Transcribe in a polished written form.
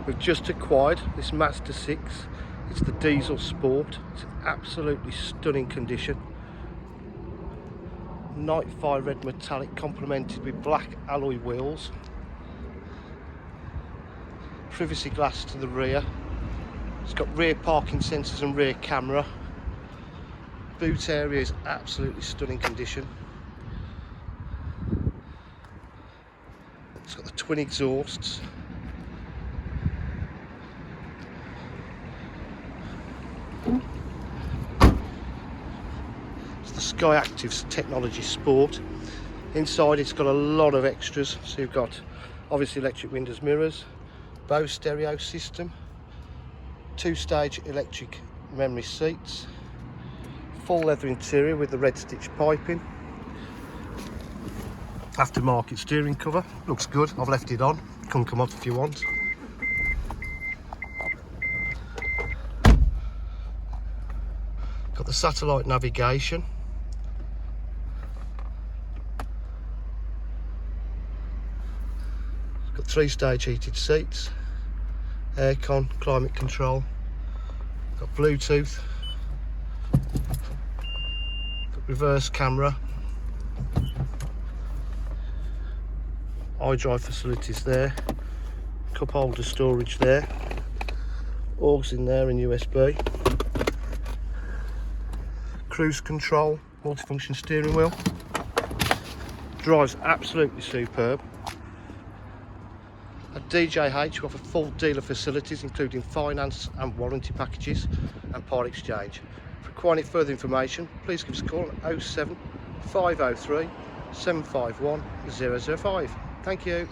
We've just acquired this Mazda 6. It's the diesel sport. It's in absolutely stunning condition. Night fire red metallic complemented with black alloy wheels. Privacy glass to the rear. It's got rear parking sensors and rear camera. Boot area is absolutely stunning condition. It's got the twin exhausts. It's the SKYACTIV technology sport. Inside it's got a lot of extras. So you've got obviously electric windows, mirrors, Bose stereo system, 2-stage electric memory seats, full leather interior with the red stitch piping, aftermarket steering cover, looks good. I've left it on, can come off if you want. Got the satellite navigation. It's got 3-stage heated seats, aircon, climate control, got Bluetooth, got reverse camera, iDrive facilities there, cup holder storage there, AUX in there and USB, cruise control, multifunction steering wheel, drives absolutely superb. At DJH we offer full dealer facilities including finance and warranty packages and part exchange. For any further information please give us a call at 07 503 751 005. Thank you.